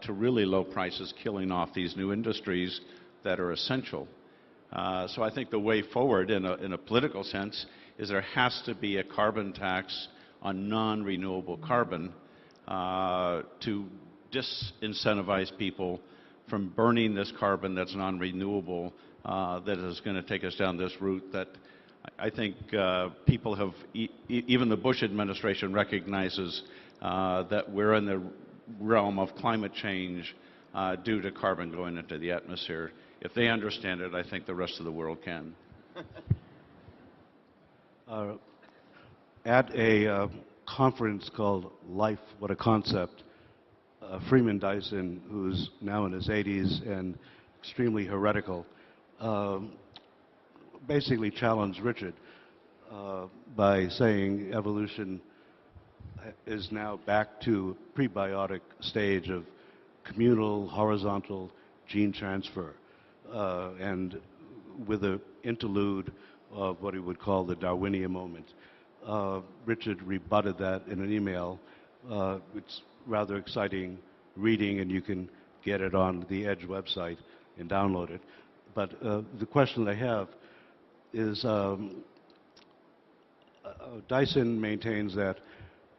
to really low prices, killing off these new industries that are essential. So I think the way forward in a political sense is there has to be a carbon tax on non-renewable carbon to disincentivize people from burning this carbon that's non-renewable that is going to take us down this route that I think people have, even the Bush administration recognizes that we're in the realm of climate change due to carbon going into the atmosphere. If they understand it, I think the rest of the world can. At a conference called Life, What a Concept, Freeman Dyson, who's now in his 80s and extremely heretical, basically challenged Richard by saying evolution is now back to a prebiotic stage of communal, horizontal gene transfer, and with an interlude of what he would call the Darwinian moment. Richard rebutted that in an email. It's rather exciting reading, and you can get it on the EDGE website and download it. But the question I have is, Dyson maintains that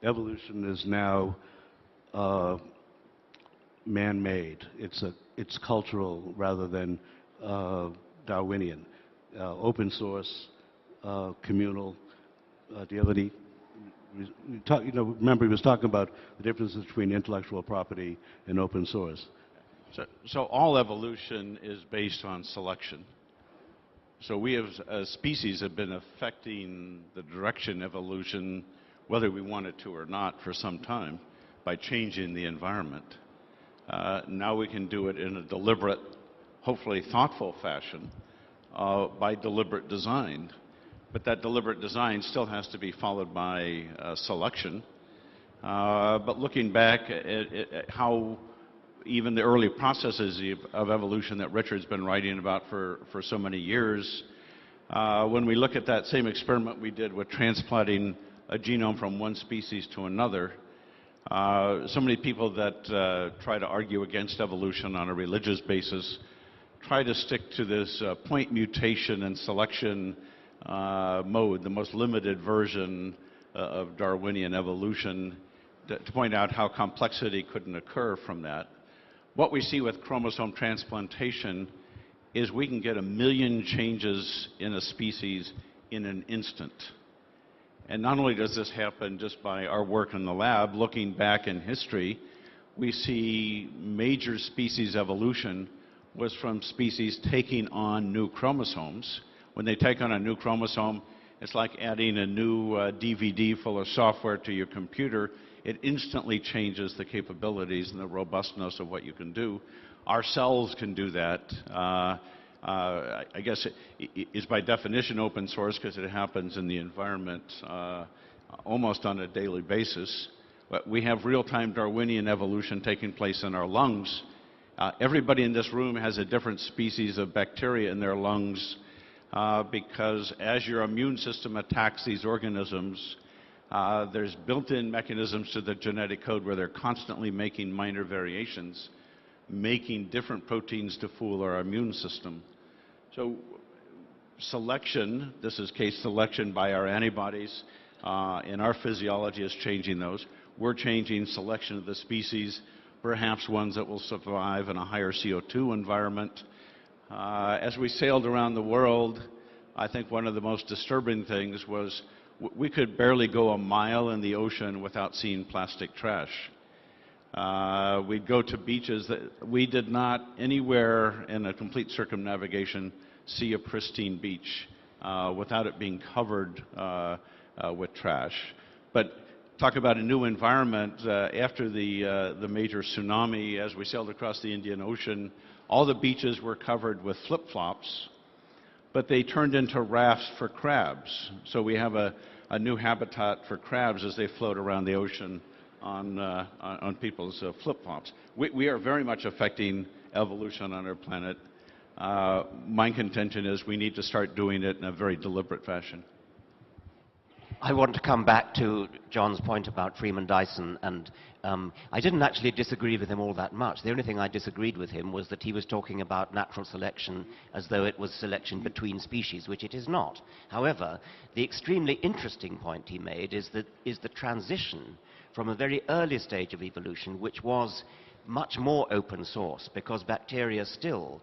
evolution is now man-made. It's cultural rather than Darwinian. Open source, communal. Do you have any? Remember, he was talking about the differences between intellectual property and open source. So all evolution is based on selection. So we as species have been affecting the direction of evolution, whether we wanted to or not, for some time by changing the environment. Now we can do it in a deliberate, hopefully thoughtful fashion by deliberate design. But that deliberate design still has to be followed by selection. But looking back at how even the early processes of evolution that Richard's been writing about for so many years, when we look at that same experiment we did with transplanting a genome from one species to another, so many people that try to argue against evolution on a religious basis try to stick to this point mutation and selection mode, the most limited version of Darwinian evolution, to point out how complexity couldn't occur from that. What we see with chromosome transplantation is we can get 1 million changes in a species in an instant. And not only does this happen just by our work in the lab, looking back in history, we see major species evolution was from species taking on new chromosomes. When they take on a new chromosome, it's like adding a new DVD full of software to your computer. It instantly changes the capabilities and the robustness of what you can do. Our cells can do that. I guess it is by definition open source because it happens in the environment almost on a daily basis. But we have real-time Darwinian evolution taking place in our lungs. Everybody in this room has a different species of bacteria in their lungs because as your immune system attacks these organisms, there's built-in mechanisms to the genetic code where they're constantly making minor variations, making different proteins to fool our immune system. So selection, this is case selection by our antibodies, in our physiology is changing those. We're changing selection of the species, perhaps ones that will survive in a higher CO2 environment. As we sailed around the world, I think one of the most disturbing things was we could barely go a mile in the ocean without seeing plastic trash. We'd go to beaches that we did not anywhere in a complete circumnavigation see a pristine beach without it being covered with trash. But talk about a new environment. After the major tsunami, as we sailed across the Indian Ocean, all the beaches were covered with flip-flops, but they turned into rafts for crabs. So we have a new habitat for crabs as they float around the ocean on people's flip-flops. We are very much affecting evolution on our planet. My contention is we need to start doing it in a very deliberate fashion. I want to come back to John's point about Freeman Dyson, and I didn't actually disagree with him all that much. The only thing I disagreed with him was that he was talking about natural selection as though it was selection between species, which it is not. However, the extremely interesting point he made is the transition from a very early stage of evolution, which was much more open source, because bacteria still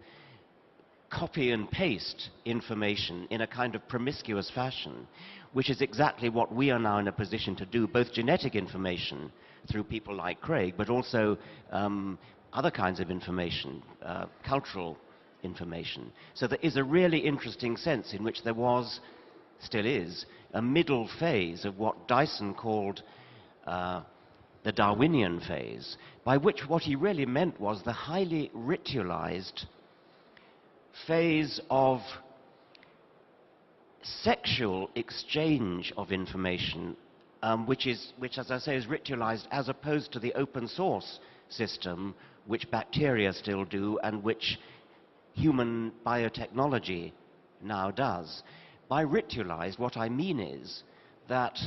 copy and paste information in a kind of promiscuous fashion, which is exactly what we are now in a position to do, both genetic information through people like Craig, but also other kinds of information, cultural information. So there is a really interesting sense in which there was, still is, a middle phase of what Dyson called the Darwinian phase, by which what he really meant was the highly ritualized phase of sexual exchange of information, which, as I say, is ritualized as opposed to the open source system which bacteria still do and which human biotechnology now does. By ritualized, what I mean is that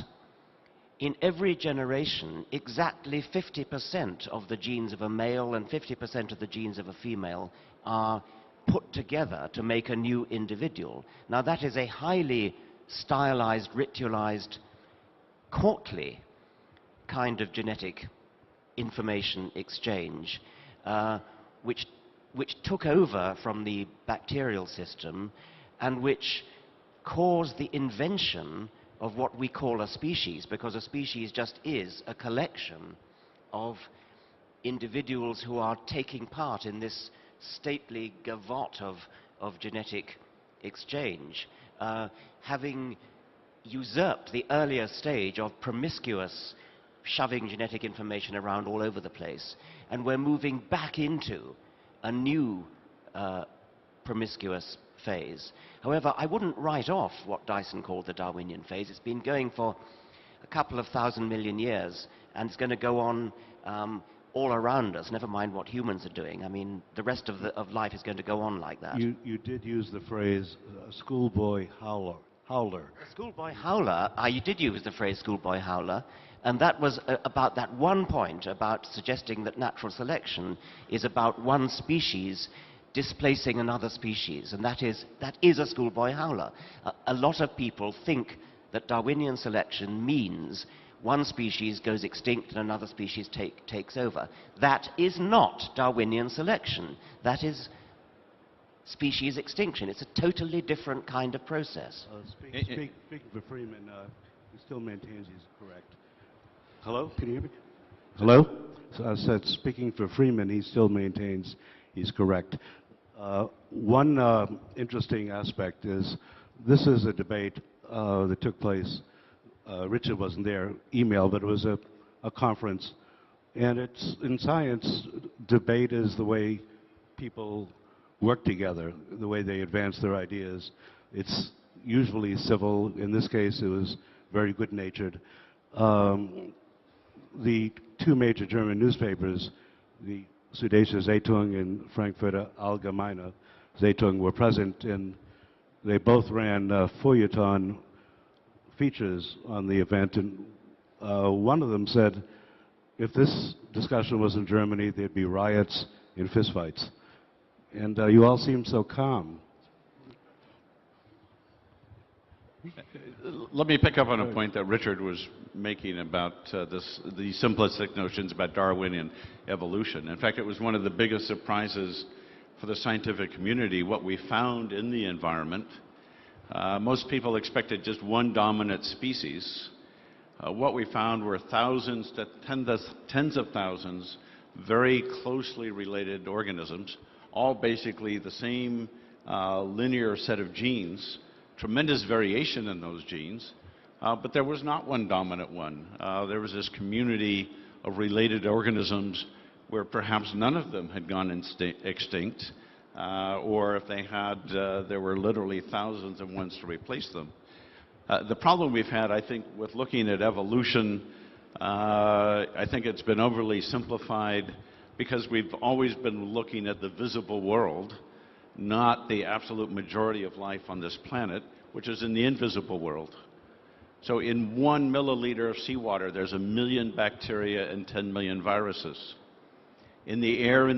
in every generation, exactly 50% of the genes of a male and 50% of the genes of a female are put together to make a new individual. Now, that is a highly stylized, ritualized, courtly kind of genetic information exchange, which took over from the bacterial system and which caused the invention of what we call a species, because a species just is a collection of individuals who are taking part in this stately gavotte of genetic exchange, having usurped the earlier stage of promiscuous shoving genetic information around all over the place. And we're moving back into a new promiscuous phase. However, I wouldn't write off what Dyson called the Darwinian phase. It's been going for a couple of 1,000 million years, and it's going to go on all around us, never mind what humans are doing. I mean, the rest of life is going to go on like that. You did use the phrase schoolboy howler. The schoolboy howler, you did use the phrase schoolboy howler, and that was about that one point about suggesting that natural selection is about one species displacing another species, and that is a schoolboy howler. A lot of people think that Darwinian selection means one species goes extinct and another species takes over. That is not Darwinian selection. That is species extinction. It's a totally different kind of process. Speaking for Freeman, he still maintains he's correct. Hello? Can you hear me? Hello? So I said, speaking for Freeman, he still maintains he's correct. One interesting aspect is this is a debate that took place. Richard wasn't there, email, but it was a conference. And it's in science, debate is the way people work together, the way they advance their ideas. It's usually civil. In this case, it was very good-natured. The two major German newspapers, the Süddeutsche Zeitung and Frankfurter Allgemeine Zeitung, were present, and they both ran feuilleton features on the event. And one of them said, if this discussion was in Germany, there'd be riots and fistfights. And you all seem so calm. Let me pick up on a point that Richard was making about the simplistic notions about Darwinian evolution. In fact, it was one of the biggest surprises for the scientific community, what we found in the environment. Most people expected just one dominant species. What we found were thousands to tens of thousands very closely related organisms, all basically the same linear set of genes. Tremendous variation in those genes, but there was not one dominant one. There was this community of related organisms where perhaps none of them had gone extinct, or if they had, there were literally thousands of ones to replace them. The problem we've had, I think, with looking at evolution, I think it's been overly simplified because we've always been looking at the visible world, not the absolute majority of life on this planet, which is in the invisible world. So in 1 milliliter of seawater, there's 1 million bacteria and 10 million viruses. In the air in